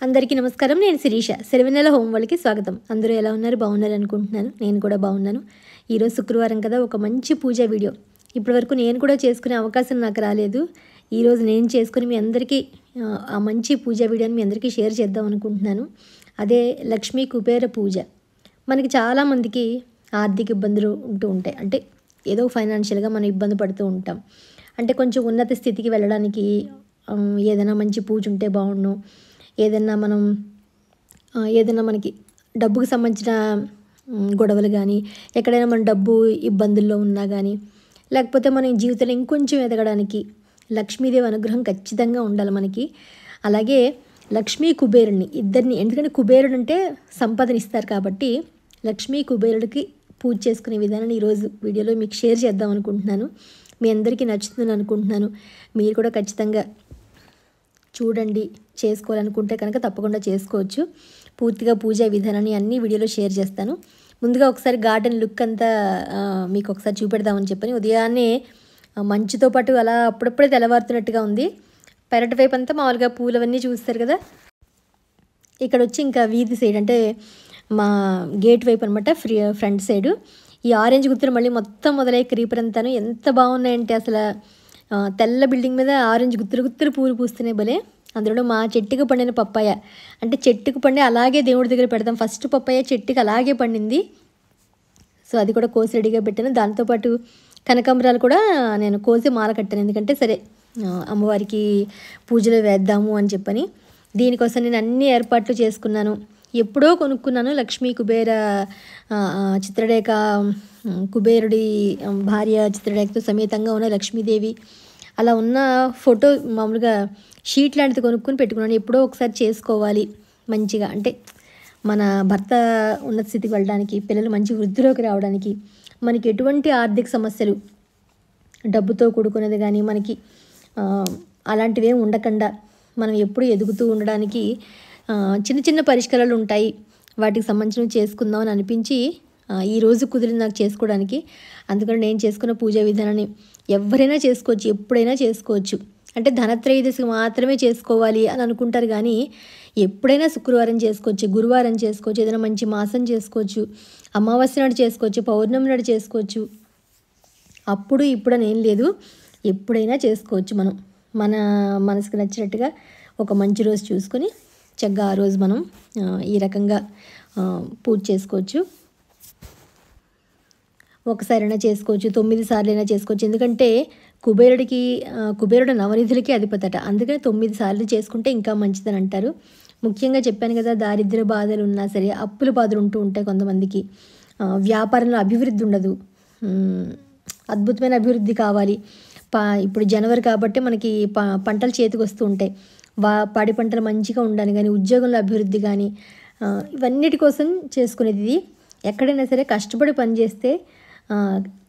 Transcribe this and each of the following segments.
అందరికీ నమస్కారం. నేను శిరీష. సిరివెన్నెల హోమ్ వాళ్ళకి స్వాగతం. అందరూ ఎలా ఉన్నారు? బాగున్నారు అనుకుంటున్నాను. నేను కూడా బాగున్నాను. ఈరోజు శుక్రవారం కదా, ఒక మంచి పూజా వీడియో. ఇప్పటివరకు నేను కూడా చేసుకునే అవకాశం నాకు రాలేదు. ఈరోజు నేను చేసుకుని మీ అందరికీ ఆ మంచి పూజా వీడియోని మీ అందరికీ షేర్ చేద్దాం అనుకుంటున్నాను. అదే లక్ష్మీ కుబేర పూజ. మనకి చాలామందికి ఆర్థిక ఇబ్బందులు ఉంటూ ఉంటాయి. అంటే ఏదో ఫైనాన్షియల్గా మనం ఇబ్బంది పడుతూ ఉంటాం. అంటే కొంచెం ఉన్నత స్థితికి వెళ్ళడానికి ఏదైనా మంచి పూజ ఉంటే బాగుండు. ఏదైనా మనకి డబ్బుకు సంబంధించిన గొడవలు కానీ, ఎక్కడైనా మన డబ్బు ఇబ్బందుల్లో ఉన్నా కానీ, లేకపోతే మన జీవితంలో ఇంకొంచెం ఎదగడానికి లక్ష్మీదేవి అనుగ్రహం ఖచ్చితంగా ఉండాలి మనకి. అలాగే లక్ష్మీ కుబేరుని ఇద్దరిని, ఎందుకంటే కుబేరుడు అంటే సంపదనిస్తారు కాబట్టి లక్ష్మీ కుబేరుడికి పూజ చేసుకునే విధానాన్ని ఈరోజు వీడియోలో మీకు షేర్ చేద్దాం అనుకుంటున్నాను. మీ అందరికీ నచ్చుతుందని అనుకుంటున్నాను. మీరు కూడా ఖచ్చితంగా చూడండి. చేసుకోవాలనుకుంటే కనుక తప్పకుండా చేసుకోవచ్చు. పూర్తిగా పూజా విధానాన్ని అన్ని వీడియోలో షేర్ చేస్తాను. ముందుగా ఒకసారి గార్డెన్ లుక్ అంతా మీకు ఒకసారి చూపెడదామని చెప్పని, ఉదయాన్నే మంచుతో పాటు అలా అప్పుడప్పుడే తెల్లవారుతున్నట్టుగా ఉంది. పెరటి వైపు అంతా మామూలుగా పూలవన్నీ చూస్తారు కదా. ఇక్కడ వచ్చి ఇంకా వీధి సైడ్, అంటే మా గేట్ వైపు అనమాట, ఫ్రంట్ సైడు ఈ ఆరెంజ్ గుర్తులు మళ్ళీ మొత్తం మొదలయ్యే క్రీపర్ అంతాను ఎంత బాగున్నాయంటే అసలు తెల్ల బిల్డింగ్ మీద ఆరెంజ్ గుత్తులు పూలు పూస్తున్నాయి భలే. అందులో మా చెట్టుకు పండిన పప్పాయ, అంటే చెట్టుకు పండి అలాగే దేవుడి దగ్గర పెడతాం. ఫస్ట్ పప్పాయ చెట్టుకు అలాగే పండింది. సో అది కూడా కోసి రెడీగా పెట్టాను. దాంతోపాటు కనకాంబరాలు కూడా నేను కోసి మాల కట్టాను. ఎందుకంటే సరే అమ్మవారికి పూజలో వేద్దాము అని చెప్పని, దీనికోసం నేను అన్ని ఏర్పాట్లు చేసుకున్నాను. ఎప్పుడో కొనుక్కున్నాను లక్ష్మీ కుబేర చిత్రరేఖ, కుబేరుడి భార్య చిత్రరేఖతో సమేతంగా ఉన్న లక్ష్మీదేవి అలా ఉన్న ఫోటో మామూలుగా షీట్ లాంటిది కొనుక్కొని పెట్టుకున్నాను. ఎప్పుడో ఒకసారి చేసుకోవాలి మంచిగా, అంటే మన భర్త ఉన్నత స్థితికి వెళ్ళడానికి, పిల్లలు మంచి వృద్ధిలోకి రావడానికి, మనకి ఎటువంటి ఆర్థిక సమస్యలు డబ్బుతో కూడుకునేది కానీ మనకి అలాంటివి ఏమి ఉండకుండా మనం ఎప్పుడు ఎదుగుతూ ఉండడానికి చిన్న చిన్న పరిష్కారాలు ఉంటాయి. వాటికి సంబంధించినవి చేసుకుందాం అని అనిపించి ఈరోజు కుదిరింది నాకు చేసుకోవడానికి. అందుకని నేను చేసుకున్న పూజా విధానాన్ని ఎవరైనా చేసుకోవచ్చు, ఎప్పుడైనా చేసుకోవచ్చు. అంటే ధనత్రయోదశికి మాత్రమే చేసుకోవాలి అని అనుకుంటారు కానీ ఎప్పుడైనా శుక్రవారం చేసుకోవచ్చు, గురువారం చేసుకోవచ్చు, ఏదైనా మంచి మాసం చేసుకోవచ్చు, అమావాస్య నాడు చేసుకోవచ్చు, పౌర్ణమి నాడు చేసుకోవచ్చు. అప్పుడు ఇప్పుడు అని ఏం లేదు, ఎప్పుడైనా చేసుకోవచ్చు. మన మనసుకు నచ్చినట్టుగా ఒక మంచి రోజు చూసుకొని చక్కగా ఆ రోజు మనం ఈ రకంగా పూజ చేసుకోవచ్చు. ఒకసారైనా చేసుకోవచ్చు, 9 సార్లైనా చేసుకోవచ్చు. ఎందుకంటే కుబేరుడు నవనిధులకి అధిపతట. అందుకని 9 సార్లు చేసుకుంటే ఇంకా మంచిదని అంటారు. ముఖ్యంగా చెప్పాను కదా, దారిద్ర్య బాధలు ఉన్నా సరే, అప్పుల బాధలు ఉంటూ ఉంటాయి కొంతమందికి, వ్యాపారంలో అభివృద్ధి ఉండదు, అద్భుతమైన అభివృద్ధి కావాలి. ఇప్పుడు జనవరి కాబట్టి మనకి పంటలు చేతికి వస్తూ ఉంటాయి. పాడి పంటలు మంచిగా ఉండాలి కానీ, ఉద్యోగంలో అభివృద్ధి కానీ, ఇవన్నిటి కోసం చేసుకునేది ఇది. ఎక్కడైనా సరే కష్టపడి పనిచేస్తే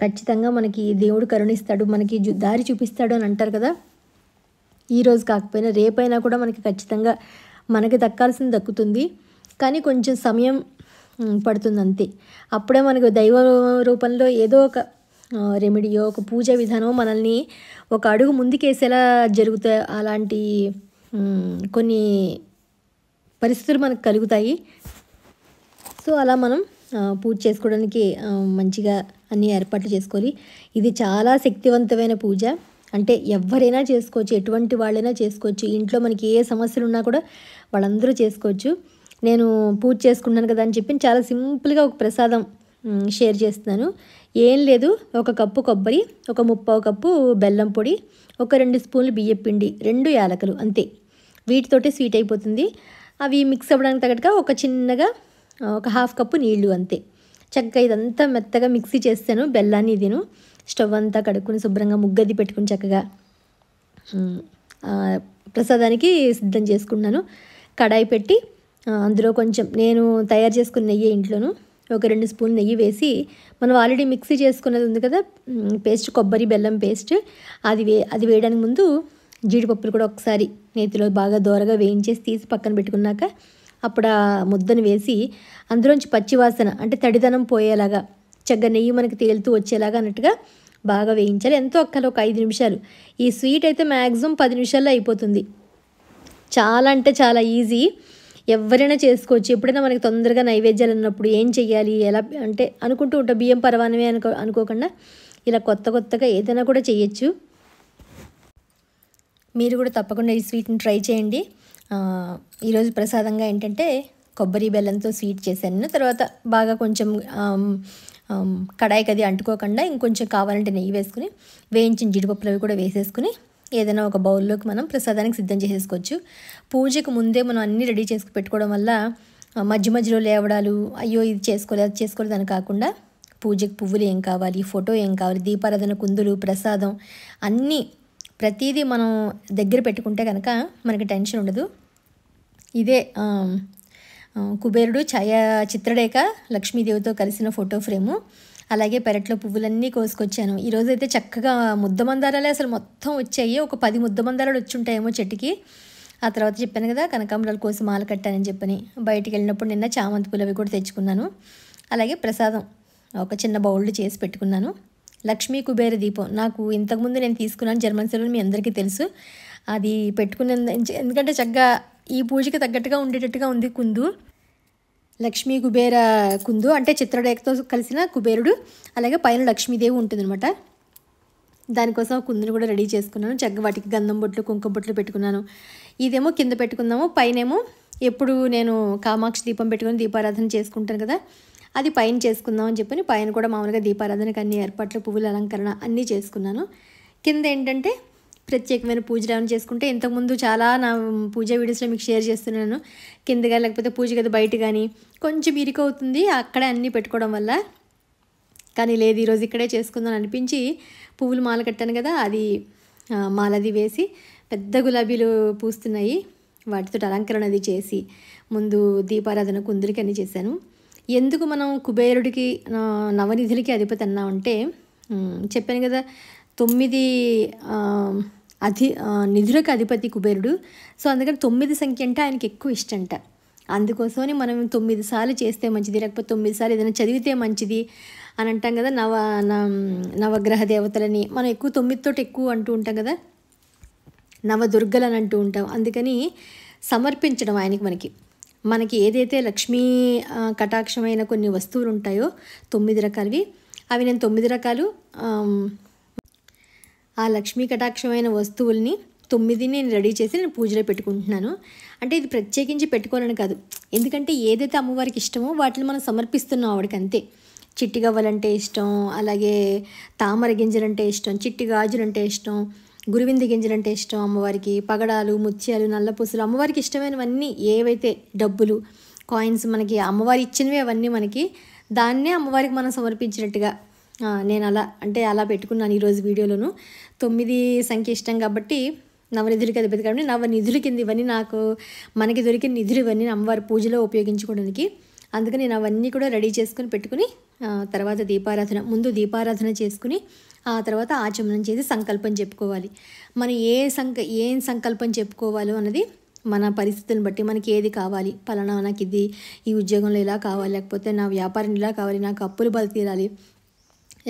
ఖచ్చితంగా మనకి దేవుడు కరుణిస్తాడు, మనకి దారి చూపిస్తాడు అని అంటారు కదా. ఈరోజు కాకపోయినా రేపైనా కూడా మనకి ఖచ్చితంగా మనకి దక్కాల్సింది దక్కుతుంది. కానీ కొంచెం సమయం పడుతుంది అంతే. అప్పుడే మనకు దైవ రూపంలో ఏదో ఒక రెమెడీయో, ఒక పూజా విధానం మనల్ని ఒక అడుగు ముందుకేసేలా జరుగుతాయి. అలాంటి కొన్ని పరిస్థితులు మనకు కలుగుతాయి. సో అలా మనం పూజ చేసుకోవడానికి మంచిగా అన్ని ఏర్పాట్లు చేసుకోవాలి. ఇది చాలా శక్తివంతమైన పూజ. అంటే ఎవరైనా చేసుకోవచ్చు, ఎటువంటి వాళ్ళైనా చేసుకోవచ్చు. ఇంట్లో మనకి ఏ సమస్యలు ఉన్నా కూడా వాళ్ళందరూ చేసుకోవచ్చు. నేను పూజ చేసుకున్నాను కదా అని చెప్పి చాలా సింపుల్గా ఒక ప్రసాదం షేర్ చేస్తున్నాను. ఏం లేదు, 1 కప్పు కొబ్బరి, ఒక 1/2 కప్పు బెల్లం పొడి, ఒక 2 స్పూన్లు బియ్యం పిండి, 2 యాలకులు అంతే. వీటితోటి స్వీట్ అయిపోతుంది. అవి మిక్స్ అవ్వడానికి తగ్గట్టుగా ఒక చిన్నగా ఒక 1/2 కప్పు నీళ్లు అంతే. చక్కగా ఇదంతా మెత్తగా మిక్సీ చేస్తాను. బెల్లాన్ని ఇదిను స్టవ్ అంతా కడుక్కుని శుభ్రంగా ముగ్గది పెట్టుకుని చక్కగా ప్రసాదానికి సిద్ధం చేసుకున్నాను. కడాయి పెట్టి అందులో కొంచెం నేను తయారు చేసుకున్న నెయ్యి, ఇంట్లోను ఒక 2 స్పూన్లు నెయ్యి వేసి, మనం ఆల్రెడీ మిక్సీ చేసుకున్నది ఉంది కదా పేస్ట్, కొబ్బరి బెల్లం పేస్ట్, అది వేయడానికి ముందు జీడిపప్పులు కూడా ఒకసారి నేతిలో బాగా దోరగా వేయించేసి తీసి పక్కన పెట్టుకున్నాక అప్పుడు ఆ ముద్దను వేసి అందులోంచి పచ్చివాసన, అంటే తడిదనం పోయేలాగా, చక్కగా నెయ్యి మనకి తేలుతూ వచ్చేలాగా అన్నట్టుగా బాగా వేయించాలి. ఎంతో ఒక్కలో ఒక 5 నిమిషాలు. ఈ స్వీట్ అయితే మ్యాక్సిమం 10 నిమిషాల్లో అయిపోతుంది. చాలా అంటే చాలా ఈజీ. ఎవరైనా చేసుకోవచ్చు. ఎప్పుడైనా మనకి తొందరగా నైవేద్యాలు ఉన్నప్పుడు ఏం చెయ్యాలి, ఎలా అంటే అనుకుంటూ ఉంటాం. బియ్యం పరమాన్నమే అనుకోకుండా ఇలా కొత్తగా ఏదైనా కూడా చేయొచ్చు. మీరు కూడా తప్పకుండా ఈ స్వీట్ని ట్రై చేయండి. ఈరోజు ప్రసాదంగా ఏంటంటే కొబ్బరి బెల్లంతో స్వీట్ చేశాను. తర్వాత బాగా కొంచెం కడాయికి అది అంటుకోకుండా ఇంకొంచెం కావాలంటే నెయ్యి వేసుకుని వేయించిన జీడిపప్పులు అవి కూడా వేసేసుకుని ఏదైనా ఒక బౌల్లోకి మనం ప్రసాదానికి సిద్ధం చేసేసుకోవచ్చు. పూజకు ముందే మనం అన్నీ రెడీ చేసుకు పెట్టుకోవడం వల్ల మధ్యలో లేవడాలు, అయ్యో ఇది చేసుకోలేదు అది చేసుకోలేదు అని కాకుండా పూజకు పువ్వులు ఏం కావాలి, ఫోటో ఏం కావాలి, దీపారాధన కుందులు, ప్రసాదం అన్నీ ప్రతిదీ మనం దగ్గర పెట్టుకుంటే కనుక మనకి టెన్షన్ ఉండదు. ఇదే కుబేరుడు ఛాయా చిత్రలేఖ లక్ష్మీదేవితో కలిసిన ఫోటో ఫ్రేము. అలాగే పెరట్లో పువ్వులన్నీ కోసుకొచ్చాను. ఈరోజైతే చక్కగా ముద్దమందారాలే అసలు మొత్తం వచ్చాయి. ఒక 10 ముద్దమందారాలు వచ్చి ఉంటాయేమో చెట్టుకి. ఆ తర్వాత చెప్పాను కదా కనకాంబరాలు కోసి మాల కట్టానని చెప్పని. బయటికి వెళ్ళినప్పుడు నిన్న చామంతి పూలు అవి కూడా తెచ్చుకున్నాను. అలాగే ప్రసాదం ఒక చిన్న బౌల్ చేసి పెట్టుకున్నాను. లక్ష్మీ కుబేర దీపం నాకు ఇంతకుముందు నేను తీసుకున్నాను జర్మన్ సిల్వర్, మీ అందరికీ తెలుసు. అది పెట్టుకున్న ఎందుకంటే చక్కగా ఈ పూజకి తగ్గట్టుగా ఉండేటట్టుగా ఉంది కుందు. లక్ష్మీ కుబేర కుందు అంటే చిత్రరేఖతో కలిసిన కుబేరుడు, అలాగే పైన లక్ష్మీదేవి ఉంటుందన్నమాట. దానికోసం కుందుని కూడా రెడీ చేసుకున్నాను. చక్కగా వాటికి గంధం బొట్లు, కుంకుమ బొట్లు పెట్టుకున్నాను. ఇదేమో కింద పెట్టుకుందాము, పైనేమో ఎప్పుడు నేను కామాక్షి దీపం పెట్టుకుని దీపారాధన చేసుకుంటాను కదా, అది పైన చేసుకుందాం అని చెప్పని పైన కూడా మామూలుగా దీపారాధనకు అన్ని ఏర్పాట్లు, పువ్వుల అలంకరణ అన్నీ చేసుకున్నాను. కింద ఏంటంటే ప్రత్యేకమైన పూజలు ఏమైనా చేసుకుంటే ఇంతకుముందు చాలా నా పూజ వీడియోస్లో మీకు షేర్ చేస్తున్నాను. కిందగా లేకపోతే పూజ గది బయట కానీ కొంచెం ఇరుకు అవుతుంది అక్కడే అన్నీ పెట్టుకోవడం వల్ల. కానీ లేదు ఈరోజు ఇక్కడే చేసుకుందాం అనిపించి పువ్వులు మాల కట్టాను కదా, అది మాలది వేసి పెద్ద గులాబీలు పూస్తున్నాయి, వాటితో అలంకరణ అది చేసి ముందు దీపారాధన కుందులకి అన్నీ చేశాను. ఎందుకు మనం కుబేరుడికి నవనిధులకి అధిపతి అన్నామంటే చెప్పాను కదా 9 నిధులకు అధిపతి కుబేరుడు. సో అందుకని 9 సంఖ్య అంటే ఆయనకి ఎక్కువ ఇష్టంట. అందుకోసమని మనం 9 సార్లు చేస్తే మంచిది, లేకపోతే 9 సార్లు ఏదైనా చదివితే మంచిది అని అంటాం కదా. నవగ్రహ దేవతలని మనం ఎక్కువ 9 తోటి ఎక్కువ అంటూ ఉంటాం కదా, నవదుర్గలు అని అంటూ ఉంటాం. అందుకని సమర్పించడం ఆయనకి మనకి ఏదైతే లక్ష్మీ కటాక్షమైన కొన్ని వస్తువులు ఉంటాయో 9 రకాలవి, అవి నేను 9 రకాలు ఆ లక్ష్మీ కటాక్షమైన వస్తువుల్ని 9 నేను రెడీ చేసి నేను పూజలో పెట్టుకుంటున్నాను. అంటే ఇది ప్రత్యేకించి పెట్టుకోవాలని కాదు, ఎందుకంటే ఏదైతే అమ్మవారికి ఇష్టమో వాటిని మనం సమర్పిస్తున్నాం ఆవిడకి అంతే. చిట్టి గవ్వలంటే ఇష్టం, అలాగే తామర గింజలంటే ఇష్టం, చిట్టి గాజులంటే ఇష్టం, గురువింద గింజలంటే ఇష్టం అమ్మవారికి, పగడాలు, ముత్యాలు, నల్లపూసలు అమ్మవారికి ఇష్టమైనవన్నీ ఏవైతే డబ్బులు, కాయిన్స్ మనకి అమ్మవారి ఇచ్చినవి అవన్నీ మనకి దాన్నే అమ్మవారికి మనం సమర్పించినట్టుగా నేను అలా పెట్టుకున్నాను ఈరోజు వీడియోలోను. 9 సంఖ్య ఇష్టం కాబట్టి నవనిధులకి అధిపతి కాబట్టి నవనిధుల కింద ఇవన్నీ మనకి దొరికిన నిధులు ఇవన్నీ అమ్మవారి పూజలో ఉపయోగించుకోవడానికి. అందుకని నేను అవన్నీ కూడా రెడీ చేసుకుని పెట్టుకుని తర్వాత ముందు దీపారాధన చేసుకుని ఆ తర్వాత ఆచమనం చేసి సంకల్పం చెప్పుకోవాలి. మనం ఏం సంకల్పం చెప్పుకోవాలో అన్నది మన పరిస్థితులను బట్టి మనకి ఏది కావాలి, పలానా నాకు ఇది ఈ ఉద్యోగంలో ఇలా కావాలి, లేకపోతే నా వ్యాపారం ఇలా కావాలి, నాకు అప్పులు బలి తీరాలి,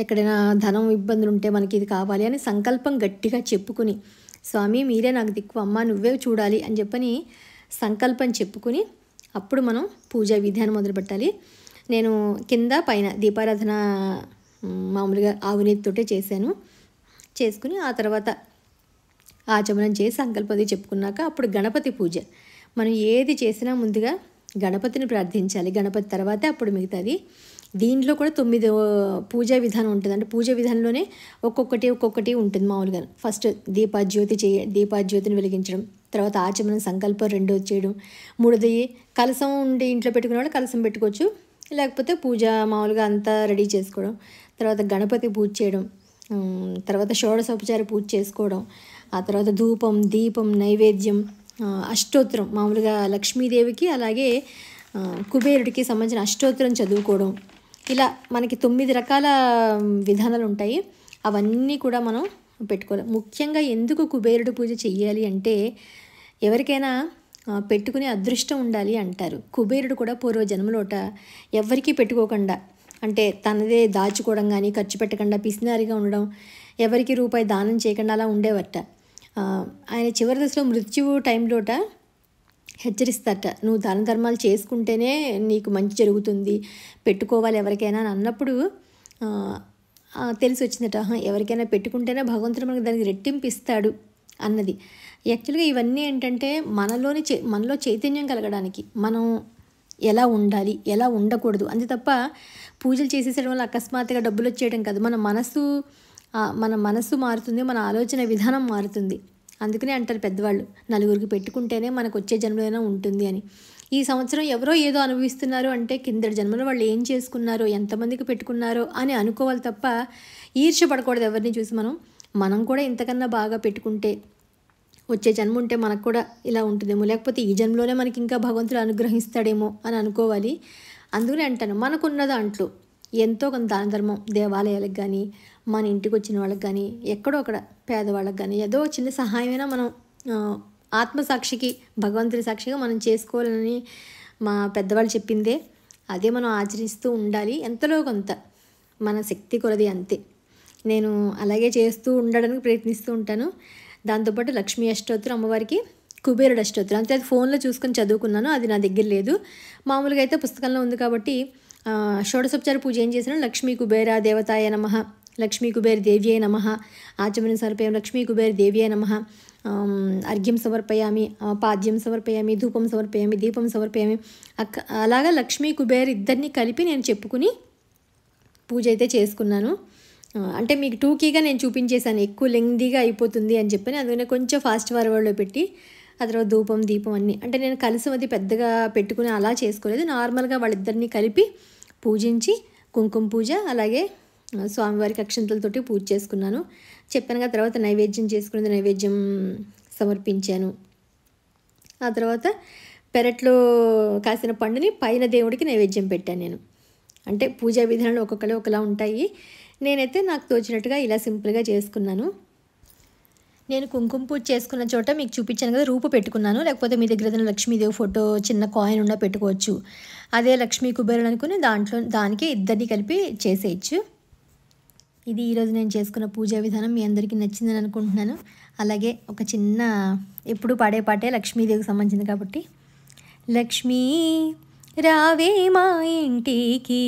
ఎక్కడైనా ధనం ఇబ్బందులు ఉంటే మనకి ఇది కావాలి అని సంకల్పం గట్టిగా చెప్పుకుని, స్వామి మీరే నాకు దిక్కు, అమ్మ నువ్వే చూడాలి అని చెప్పని సంకల్పం చెప్పుకుని అప్పుడు మనం పూజా విధానం మొదలుపెట్టాలి. నేను కింద పైన దీపారాధన మామూలుగా ఆవునేతితోటే చేసుకుని ఆ తర్వాత ఆచమనం చేసి సంకల్పది చెప్పుకున్నాక అప్పుడు గణపతి పూజ. మనం ఏది చేసినా ముందుగా గణపతిని ప్రార్థించాలి, గణపతి తర్వాతే అప్పుడు మిగతాది. దీంట్లో కూడా 9 పూజా విధానం ఉంటుంది. అంటే పూజా విధానంలోనే ఒక్కొక్కటి ఉంటుంది మామూలుగా. ఫస్ట్ దీపాజ్యోతిని వెలిగించడం, తర్వాత ఆచమనం సంకల్పం 2 చేయడం, 3ది కలసం ఉండి ఇంట్లో పెట్టుకునే వాళ్ళు కలసం పెట్టుకోవచ్చు, లేకపోతే పూజ మామూలుగా అంతా రెడీ చేసుకోవడం, తర్వాత గణపతి పూజ చేయడం, తర్వాత షోడశోపచార పూజ చేసుకోవడం, ఆ తర్వాత ధూపం, దీపం, నైవేద్యం, అష్టోత్తరం మామూలుగా లక్ష్మీదేవికి అలాగే కుబేరుడికి సంబంధించిన అష్టోత్తరం చదువుకోవడం, ఇలా మనకి 9 రకాల విధానాలు ఉంటాయి. అవన్నీ కూడా మనం పెట్టుకోవాలి. ముఖ్యంగా ఎందుకు కుబేరుడు పూజ చెయ్యాలి అంటే ఎవరికైనా పెట్టుకునే అదృష్టం ఉండాలి అంటారు. కుబేరుడు కూడా పూర్వజన్మలోట ఎవరికీ పెట్టుకోకుండా, అంటే తనదే దాచుకోవడం కానీ, ఖర్చు పెట్టకుండా పిసినారిగా ఉండడం, ఎవరికి రూపాయి దానం చేయకుండా అలా ఉండేవట. ఆయన చివరి దశలో మృత్యువు టైంలోట హెచ్చరిస్తారట. నువ్వు దాన ధర్మాలు చేసుకుంటేనే నీకు మంచి జరుగుతుంది, పెట్టుకోవాలి ఎవరికైనా అని అన్నప్పుడు తెలిసి వచ్చిందట. ఎవరికైనా పెట్టుకుంటేనే భగవంతుడు మనకు దానికి రెట్టింపు ఇస్తాడు అన్నది. యాక్చువల్గా ఇవన్నీ ఏంటంటే మనలో చైతన్యం కలగడానికి, మనం ఎలా ఉండాలి, ఎలా ఉండకూడదు అంతే తప్ప పూజలు చేసేసడం వల్ల అకస్మాత్తుగా డబ్బులు వచ్చేయడం కాదు. మన మనసు మారుతుంది, మన ఆలోచన విధానం మారుతుంది. అందుకనే అంటారు పెద్దవాళ్ళు, నలుగురికి పెట్టుకుంటేనే మనకు వచ్చే జన్మలైనా ఉంటుంది అని. ఈ సంవత్సరం ఎవరో ఏదో అనుభవిస్తున్నారు అంటే కిందటి జన్మలో వాళ్ళు ఏం చేసుకున్నారో, ఎంతమందికి పెట్టుకున్నారో అని అనుకోవాలి తప్ప ఈర్ష్య పడకూడదు ఎవరిని చూసి. మనం కూడా ఇంతకన్నా బాగా పెట్టుకుంటే వచ్చే జన్మ ఉంటే మనకు కూడా ఇలా ఉంటుందేమో, లేకపోతే ఈ జన్మలోనే మనకి ఇంకా భగవంతుడు అనుగ్రహిస్తాడేమో అని అనుకోవాలి. అందుకనే అంటాను, మనకున్న దాంట్లో ఎంతో కొంత దాన ధర్మం దేవాలయాలకు కానీ, మన ఇంటికి వచ్చిన వాళ్ళకి కానీ, ఎక్కడో అక్కడ పేదవాళ్ళకి కానీ ఏదో చిన్న సహాయమైనా మనం ఆత్మసాక్షికి, భగవంతుడి సాక్షిగా మనం చేసుకోవాలని మా పెద్దవాళ్ళు చెప్పిందే. అదే మనం ఆచరిస్తూ ఉండాలి, ఎంతలో కొంత మన శక్తి కొలది అంతే. నేను అలాగే చేస్తూ ఉండడానికి ప్రయత్నిస్తూ ఉంటాను. దాంతోపాటు లక్ష్మీ అష్టోత్తరం, అమ్మవారికి కుబేరుడు అష్టోత్తరం, అంతే అది ఫోన్లో చూసుకొని చదువుకున్నాను, అది నా దగ్గర లేదు. మామూలుగా అయితే పుస్తకంలో ఉంది కాబట్టి షోడశోపచార పూజ ఏం చేసినా లక్ష్మీ కుబేర దేవతాయ నమః, లక్ష్మీ కుబేర దేవ్యే నమః, ఆచమనం సమర్పయామి, లక్ష్మీ కుబేర దేవ్యే నమః, అర్ఘ్యం సమర్పయామి, పాద్యం సమర్పయామి, ధూపం సమర్పయామి, దీపం సమర్పయామి. అలాగా లక్ష్మీ కుబేర ఇద్దరిని కలిపి నేను చెప్పుకుని పూజ అయితే చేసుకున్నాను. అంటే మీకు టూకీగా నేను చూపించేశాను, ఎక్కువ లెంగ్దీగా అయిపోతుంది అని చెప్పని, అందుకనే కొంచెం ఫాస్ట్ ఫార్వర్డ్లో పెట్టి ఆ తర్వాత ధూపం దీపం అన్నీ, అంటే నేను కలిసి అది పెద్దగా పెట్టుకుని అలా చేసుకోలేదు. నార్మల్గా వాళ్ళిద్దరిని కలిపి పూజించి కుంకుమ పూజ, అలాగే స్వామివారికి అక్షంతలతోటి పూజ చేసుకున్నాను. చెప్పానుగా, తర్వాత నైవేద్యం చేసుకునేది, నైవేద్యం సమర్పించాను. ఆ తర్వాత పెరట్లో కాసిన పండుని పైన దేవుడికి నైవేద్యం పెట్టాను నేను. అంటే పూజా విధానాలు ఒక్కొక్కరు ఒకలా ఉంటాయి. నేనైతే నాకు తోచినట్టుగా ఇలా సింపుల్గా చేసుకున్నాను. నేను కుంకుమ పూజ చేసుకున్న చోట మీకు చూపించాను కదా, రూపు పెట్టుకున్నాను. లేకపోతే మీ దగ్గర ఏదైనా లక్ష్మీదేవి ఫోటో చిన్న కాయిన్ ఉన్నా పెట్టుకోవచ్చు. అదే లక్ష్మీ కుబేరుడు అనుకుని దానికి ఇద్దరిని కలిపి చేసేయచ్చు. ఇది ఈరోజు నేను చేసుకున్న పూజా విధానం. మీ అందరికీ నచ్చిందని అనుకుంటున్నాను. అలాగే ఒక చిన్న ఎప్పుడు పాడే పాటే లక్ష్మీదేవికి సంబంధించింది కాబట్టి, లక్ష్మీ రావే మా ఇంటికి,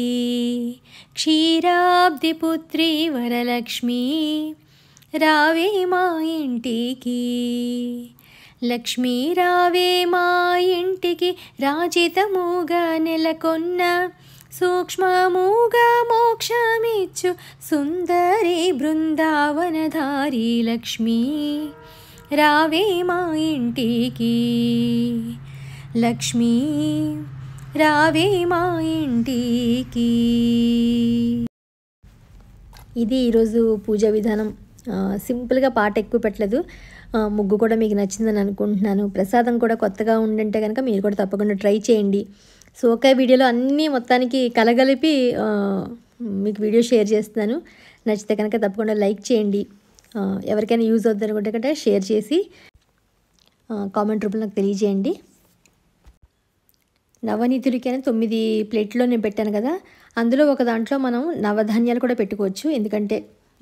క్షీరాబ్ది పుత్రి వరలక్ష్మి, రావే మా ఇంటికి, లక్ష్మీ రావే మా ఇంటికి, రాజితముగా నెలకొన్న సూక్ష్మముగా మోక్షమిచ్చు సుందరి బృందావనధారి లక్ష్మీ, రావే మా ఇంటికి, లక్ష్మీ రావే మా ఇంటికి. ఇది ఈరోజు పూజా విధానం. సింపుల్గా పాట ఎక్కువ పెట్టలేదు. ముగ్గు కూడా మీకు నచ్చిందని అనుకుంటున్నాను. ప్రసాదం కూడా కొత్తగా ఉండంటే కనుక మీరు కూడా తప్పకుండా ట్రై చేయండి. సో ఒకే వీడియోలో అన్నీ మొత్తానికి కలగలిపి మీకు వీడియో షేర్ చేస్తున్నాను. నచ్చితే కనుక తప్పకుండా లైక్ చేయండి. ఎవరికైనా యూజ్ అవుతుంది అనుకుంటే కనుక షేర్ చేసి కామెంట్ రూపంలో నాకు తెలియజేయండి. నవనిధులకైనా 9 ప్లేట్లో నేను పెట్టాను కదా, అందులో ఒక దాంట్లో మనం నవధాన్యాలు కూడా పెట్టుకోవచ్చు. ఎందుకంటే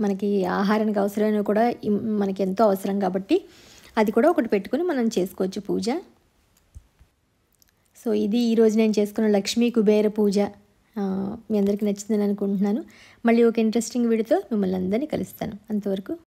మనకి ఆహారానికి అవసరమైనవి కూడా మనకి ఎంతో అవసరం కాబట్టి అది కూడా ఒకటి పెట్టుకొని మనం చేసుకోవచ్చు పూజ. సో ఇది ఈరోజు నేను చేసుకున్న లక్ష్మీ కుబేర పూజ. మీ అందరికీ నచ్చిందని అనుకుంటున్నాను. మళ్ళీ ఒక ఇంట్రెస్టింగ్ వీడియోతో మిమ్మల్ని అందరినీ కలుస్తాను. అంతవరకు